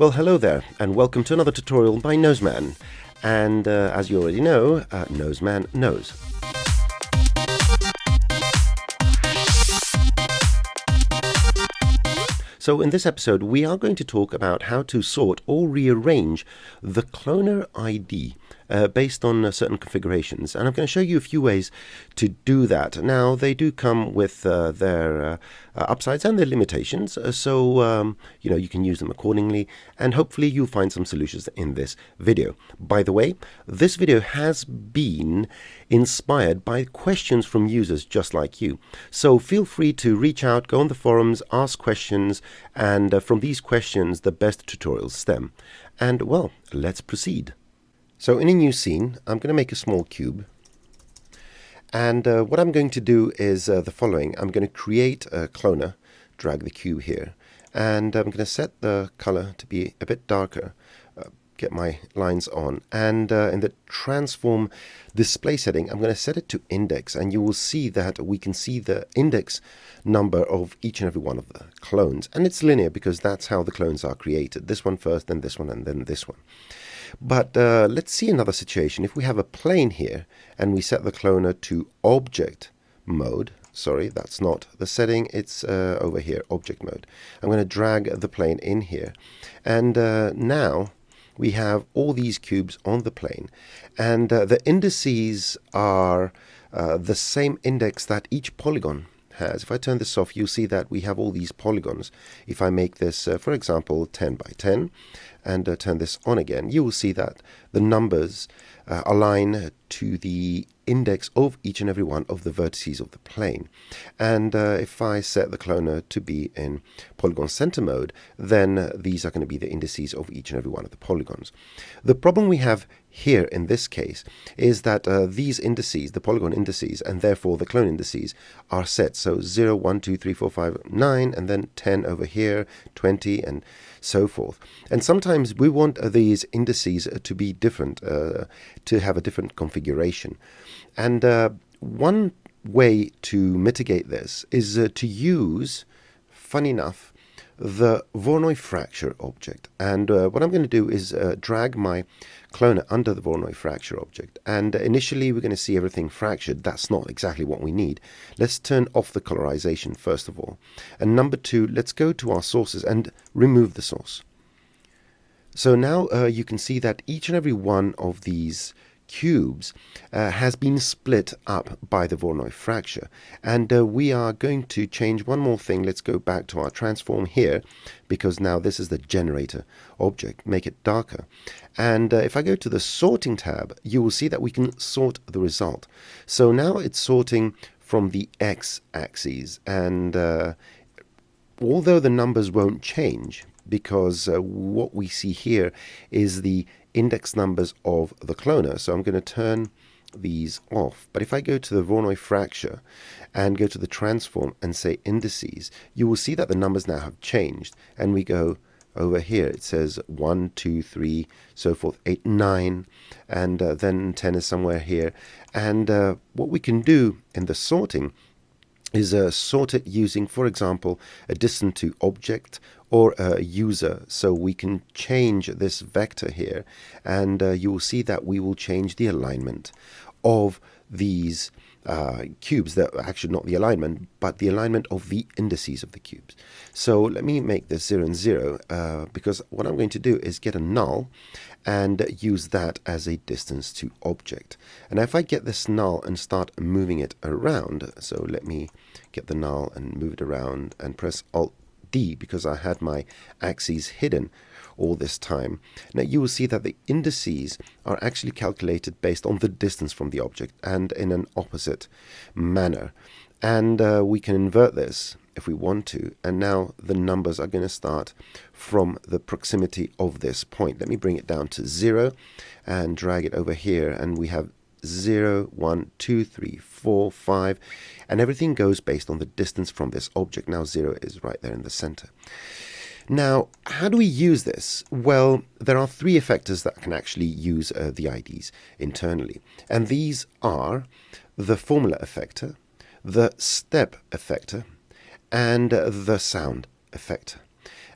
Well, hello there, and welcome to another tutorial by Noseman. And as you already know, Noseman knows. So in this episode, we are going to talk about how to sort or rearrange the cloner ID based on certain configurations. And I'm going to show you a few ways to do that. Now, they do come with their upsides and their limitations, so you can use them accordingly, and hopefully you'll find some solutions in this video. By the way, this video has been inspired by questions from users just like you. So feel free to reach out, go on the forums, ask questions, and from these questions the best tutorials stem. And well, let's proceed. So in a new scene, I'm going to make a small cube. And what I'm going to do is the following. I'm going to create a cloner, drag the cube here, and I'm going to set the color to be a bit darker, get my lines on, and in the transform display setting, I'm going to set it to index, and you will see that we can see the index number of each and every one of the clones, and it's linear because that's how the clones are created. This one first, then this one, and then this one. But let's see another situation. If we have a plane here and we set the cloner to object mode, sorry, that's not the setting, it's over here, object mode. I'm going to drag the plane in here, and now we have all these cubes on the plane, and the indices are the same index that each polygon has. If I turn this off, you'll see that we have all these polygons. If I make this, for example, 10 by 10, and turn this on again, you will see that the numbers align to the index of each and every one of the vertices of the plane. And if I set the cloner to be in polygon center mode, then these are going to be the indices of each and every one of the polygons. The problem we have here in this case is that these indices, the polygon indices, and therefore the clone indices, are set. So 0, 1, 2, 3, 4, 5, 9, and then 10 over here, 20, and so forth. And sometimes we want these indices to be different, to have a different configuration. And one way to mitigate this is to use, fun enough, the Voronoi Fracture object. And what I'm going to do is drag my cloner under the Voronoi Fracture object. And initially we're going to see everything fractured. That's not exactly what we need. Let's turn off the colorization first of all. And number two, let's go to our sources and remove the source. So now you can see that each and every one of these cubes has been split up by the Voronoi fracture, and we are going to change one more thing. Let's go back to our transform here, because now this is the generator object. Make it darker, and if I go to the sorting tab, you will see that we can sort the result. So now it's sorting from the x-axis, and although the numbers won't change, because what we see here is the index numbers of the cloner. So I'm going to turn these off. But if I go to the Voronoi fracture and go to the transform and say indices, you will see that the numbers now have changed. And we go over here, it says 1, 2, 3, so forth, 8, 9, and then 10 is somewhere here. And what we can do in the sorting is sort it using, for example, eyedesyn to object or a user. So we can change this vector here, and you will see that we will change the alignment of these cubes. That actually not the alignment, but the alignment of the indices of the cubes. So let me make this 0 and 0, because what I'm going to do is get a null and use that as a distance to object. And if I get this null and start moving it around, so let me get the null and move it around and press Alt D, because I had my axes hidden all this time. Now you will see that the indices are actually calculated based on the distance from the object and in an opposite manner. And we can invert this if we want to, and now the numbers are going to start from the proximity of this point. Let me bring it down to 0 and drag it over here, and we have 0, 1, 2, 3, 4, 5, and everything goes based on the distance from this object. Now 0 is right there in the center. Now, how do we use this? Well, there are three effectors that can actually use the IDs internally, and these are the formula effector, the step effector, and the sound effector.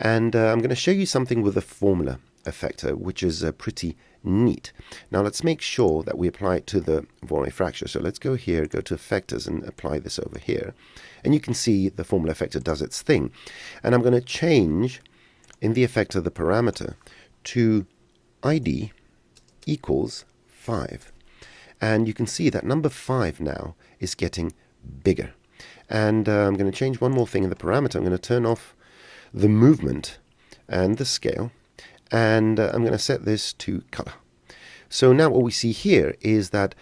And I'm going to show you something with a formula effector, which is pretty neat. Now let's make sure that we apply it to the Voronoi fracture. So let's go here, go to Effectors, and apply this over here. And you can see the formula effector does its thing. And I'm going to change in the effector the parameter to ID equals 5. And you can see that number 5 now is getting bigger. And I'm going to change one more thing in the parameter. I'm going to turn off the movement and the scale, and I'm going to set this to color. So now what we see here is that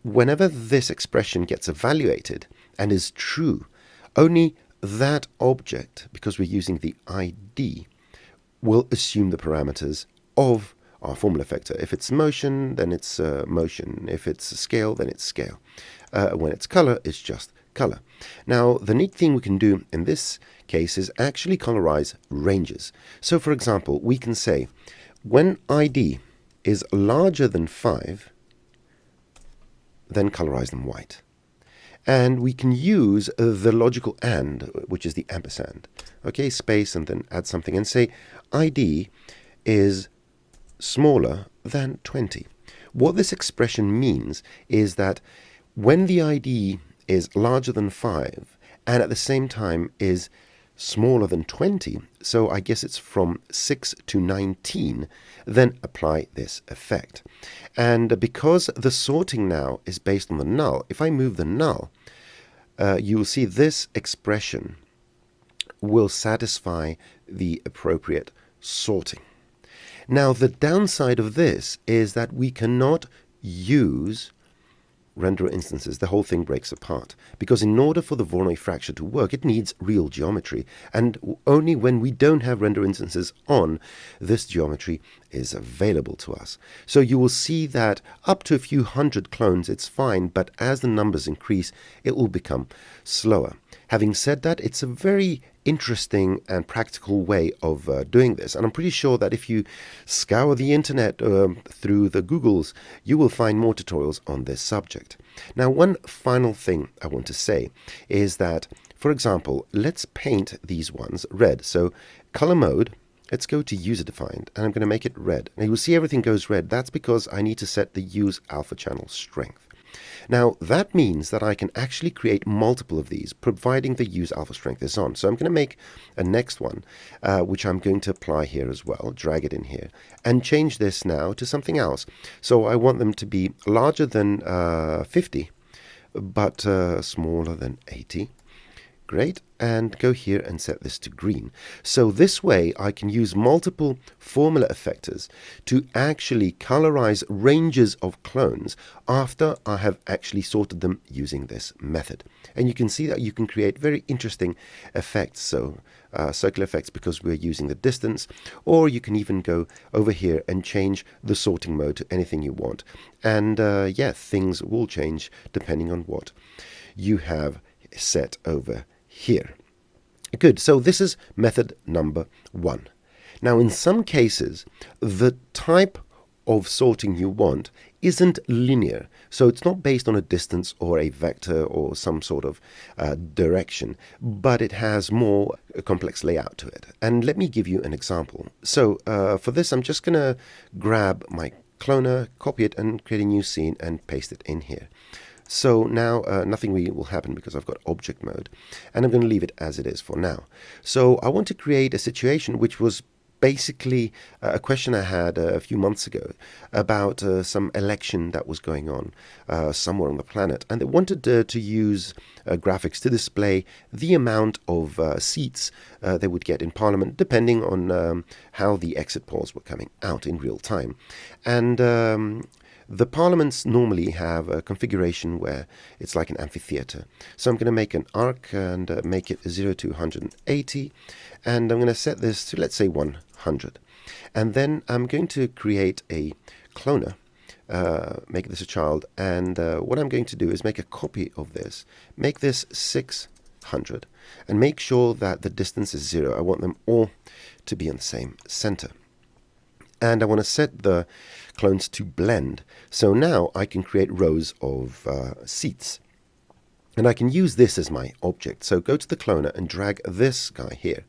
whenever this expression gets evaluated and is true, only that object, because we're using the ID, will assume the parameters of our formula effector. If it's motion, then it's motion. If it's scale, then it's scale. When it's color, it's just color. Now, the neat thing we can do in this case is actually colorize ranges. So, for example, we can say when ID is larger than 5, then colorize them white. And we can use the logical AND, which is the ampersand. Okay, space and then add something and say ID is smaller than 20. What this expression means is that when the ID is larger than 5 and at the same time is smaller than 20, so I guess it's from 6 to 19, then apply this effect. And because the sorting now is based on the null, if I move the null, you will see this expression will satisfy the appropriate sorting. Now, the downside of this is that we cannot use renderer instances. The whole thing breaks apart, because in order for the Voronoi fracture to work, it needs real geometry, and only when we don't have render instances on, this geometry is available to us. So you will see that up to a few hundred clones it's fine, but as the numbers increase, it will become slower. Having said that, it's a very interesting and practical way of doing this, and I'm pretty sure that if you scour the internet through the Googles, you will find more tutorials on this subject. Now, one final thing I want to say is that, for example, let's paint these ones red. So color mode, let's go to user defined, and I'm going to make it red. Now you will see everything goes red. That's because I need to set the use alpha channel strength. Now, that means that I can actually create multiple of these, providing the use alpha strength is on. So I'm going to make a next one, which I'm going to apply here as well, drag it in here, and change this now to something else. So I want them to be larger than 50, but smaller than 80. Great, and go here and set this to green. So this way I can use multiple formula effectors to actually colorize ranges of clones after I have actually sorted them using this method. And you can see that you can create very interesting effects, so circular effects because we're using the distance, or you can even go over here and change the sorting mode to anything you want. And yeah, things will change depending on what you have set over here. Good, so this is method number 1. Now, in some cases, the type of sorting you want isn't linear, so it's not based on a distance or a vector or some sort of direction, but it has more complex layout to it. And let me give you an example. So for this, I'm just going to grab my cloner, copy it, and create a new scene and paste it in here. So now nothing really will happen because I've got object mode, and I'm going to leave it as it is for now. So I want to create a situation which was basically a question I had a few months ago about some election that was going on somewhere on the planet, and they wanted to use graphics to display the amount of seats they would get in Parliament depending on how the exit polls were coming out in real time. And the parliaments normally have a configuration where it's like an amphitheater. So I'm going to make an arc and make it 0 to 180. And I'm going to set this to, let's say, 100. And then I'm going to create a cloner, make this a child. And what I'm going to do is make a copy of this, make this 600, and make sure that the distance is 0. I want them all to be in the same center. And I want to set the clones to blend. So now I can create rows of seats. And I can use this as my object. So go to the cloner and drag this guy here.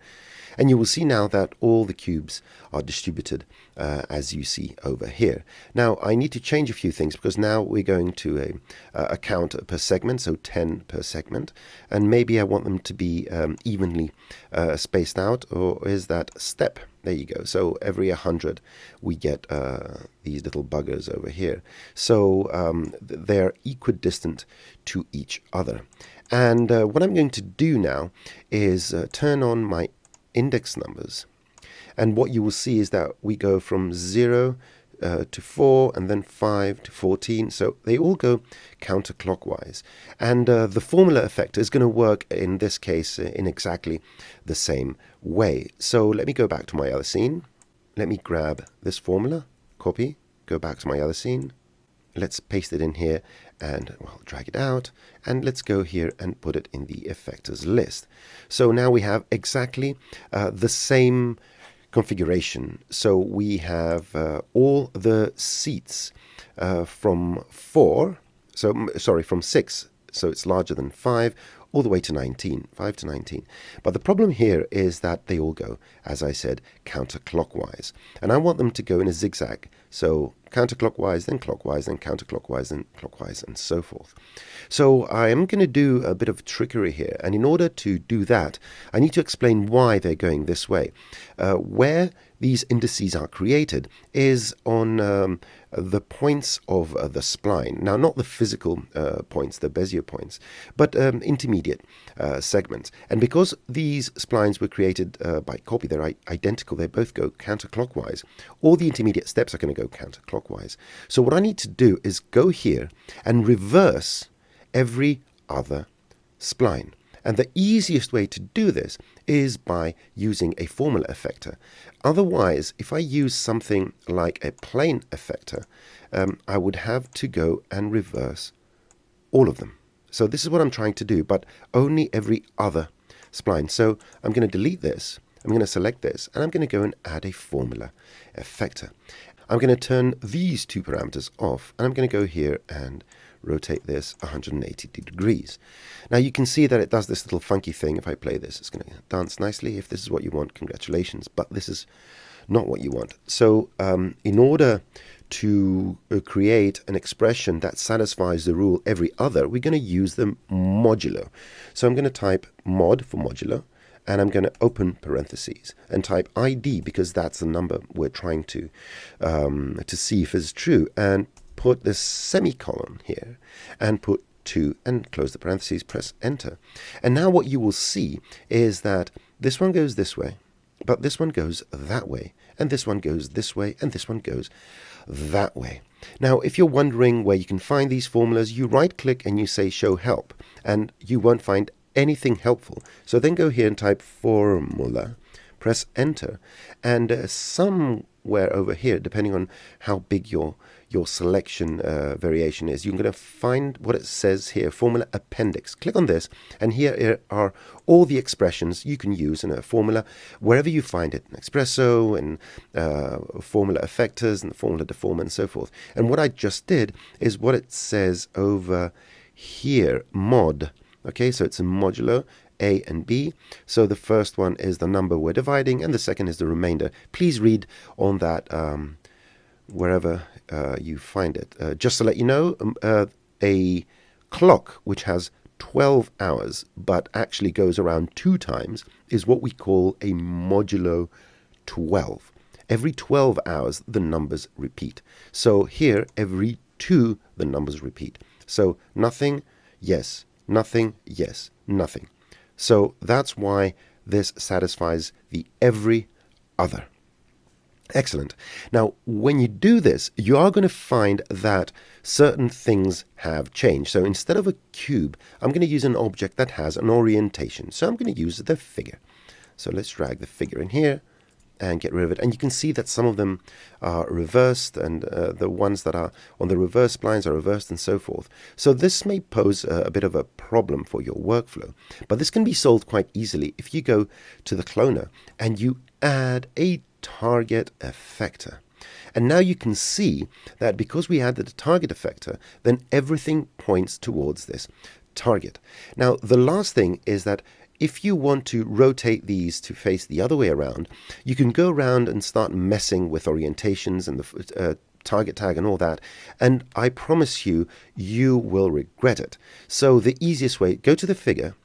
And you will see now that all the cubes are distributed as you see over here. Now I need to change a few things because now we're going to a count per segment, so 10 per segment, and maybe I want them to be evenly spaced out, or is that step? There you go. So every 100 we get these little buggers over here. So they're equidistant to each other. And what I'm going to do now is turn on my index numbers. And what you will see is that we go from 0 to 4 and then 5 to 14. So they all go counterclockwise. And the formula effector is going to work in this case in exactly the same way. So let me go back to my other scene. Let me grab this formula, copy, go back to my other scene. Let's paste it in here and drag it out, and let's go here and put it in the effectors list. So now we have exactly the same configuration. So we have all the seats from 4, from 6, so it's larger than 5, all the way to 19, 5 to 19. But the problem here is that they all go, as I said, counterclockwise. And I want them to go in a zigzag. So counterclockwise, then clockwise, then counterclockwise, then clockwise, and so forth. So I am going to do a bit of trickery here. And in order to do that, I need to explain why they're going this way. Where these indices are created is on the points of the spline. Now, not the physical points, the Bezier points, but intermediate segments. And because these splines were created by copy, they're identical, they both go counterclockwise, all the intermediate steps are going to go counterclockwise. So what I need to do is go here and reverse every other spline. And the easiest way to do this is by using a formula effector. Otherwise, if I use something like a plane effector, I would have to go and reverse all of them. So this is what I'm trying to do, but only every other spline. So I'm going to delete this, I'm going to select this, and I'm going to go and add a formula effector. I'm going to turn these two parameters off, and I'm going to go here and rotate this 180 degrees. Now you can see that it does this little funky thing. If I play this, it's going to dance nicely. If this is what you want, congratulations, but this is not what you want. So in order to create an expression that satisfies the rule every other, we're going to use the modulo. So I'm going to type mod for modulo, and I'm going to open parentheses and type ID, because that's the number we're trying to see if it's true, and put this semicolon here and put 2 and close the parentheses, press enter. And now what you will see is that this one goes this way, but this one goes that way, and this one goes this way, and this one goes that way. Now, if you're wondering where you can find these formulas, you right click and you say show help, and you won't find anything helpful. So then go here and type formula, press enter, and somewhere over here, depending on how big your selection variation is, you're going to find what it says here, formula appendix. Click on this, and here are all the expressions you can use in a formula wherever you find it, Espresso and formula effectors and formula deformer and so forth. And what I just did is what it says over here, mod. Okay, so it's a modulo, A and B. So the first one is the number we're dividing, and the second is the remainder. Please read on that wherever you find it. Just to let you know, a clock which has 12 hours but actually goes around 2 times is what we call a modulo 12. Every 12 hours the numbers repeat. So here, every 2 the numbers repeat. So nothing, yes, nothing, yes, nothing. So that's why this satisfies the every other. Excellent. Now, when you do this, you are going to find that certain things have changed. So instead of a cube, I'm going to use an object that has an orientation. So I'm going to use the figure. So let's drag the figure in here and get rid of it. And you can see that some of them are reversed, and the ones that are on the reverse splines are reversed and so forth. So this may pose a bit of a problem for your workflow, but this can be solved quite easily if you go to the cloner and you add a target effector. And now you can see that because we added a target effector, then everything points towards this target. Now, the last thing is that if you want to rotate these to face the other way around, you can go around and start messing with orientations and the target tag and all that, and I promise you, you will regret it. So the easiest way, go to the figure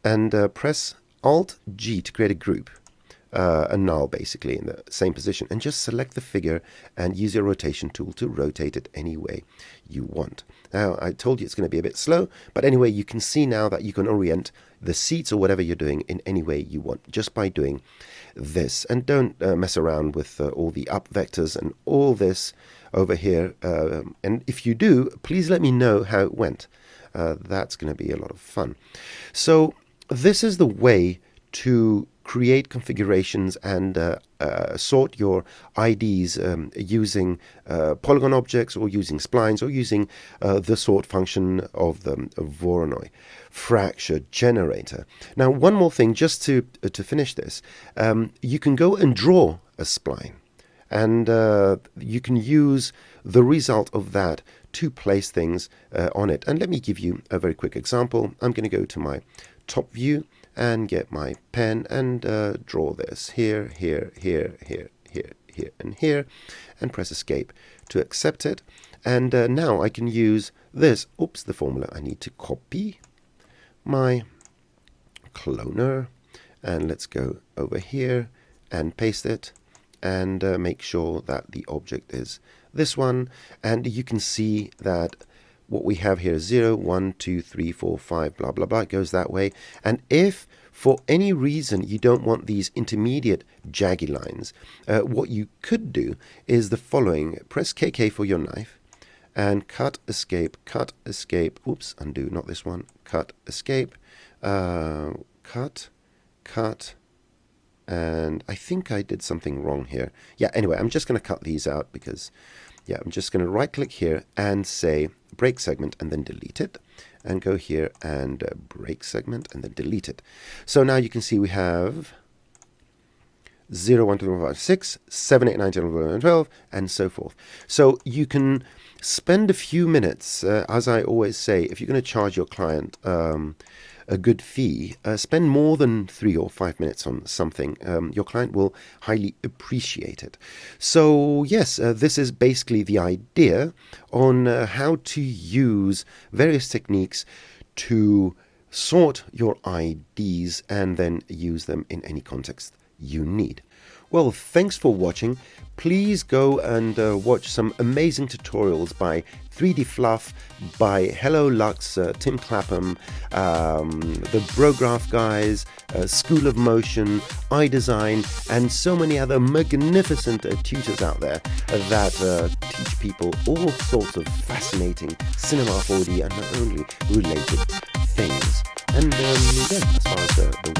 and press Alt-G to create a group, a null basically in the same position, and just select the figure and use your rotation tool to rotate it any way you want. Now, I told you it's going to be a bit slow, but anyway, you can see now that you can orient the seats or whatever you're doing in any way you want just by doing this. And don't mess around with all the up vectors and all this over here. And if you do, please let me know how it went. That's going to be a lot of fun. So this is the way to create configurations and sort your IDs using polygon objects or using splines or using the sort function of the Voronoi Fracture Generator. Now, one more thing just to finish this. You can go and draw a spline, and you can use the result of that to place things on it. And let me give you a very quick example. I'm going to go to my top view and get my pen and draw this here, here, here, here, here, here, and here, and press escape to accept it. And now I can use this. Oops, the formula. I need to copy my cloner, and let's go over here and paste it and make sure that the object is this one. And you can see that what we have here is 0, 1, 2, 3, 4, 5, blah, blah, blah. It goes that way. And if for any reason you don't want these intermediate jaggy lines, what you could do is the following. Press KK for your knife and cut, escape, oops, undo, not this one, cut, escape, cut, and I think I did something wrong here. Yeah, anyway, I'm just going to cut these out because, yeah, I'm just going to right click here and say break segment and then delete it, and go here and break segment and then delete it. So now you can see we have 0, 1, 2, 3, 4, 5, 6, 7, 8, 9, 10, 11, 12, and so forth. So you can spend a few minutes, as I always say, if you're going to charge your client a good fee, spend more than 3 or 5 minutes on something. Your client will highly appreciate it. So yes, this is basically the idea on how to use various techniques to sort your IDs and then use them in any context you need. Well, thanks for watching. Please go and watch some amazing tutorials by 3D Fluff, by Helloluxx, Tim Clapham, the Brograph guys, School of Motion, iDesyn, and so many other magnificent tutors out there that teach people all sorts of fascinating cinema 4D and not only related things. And yeah, as far as the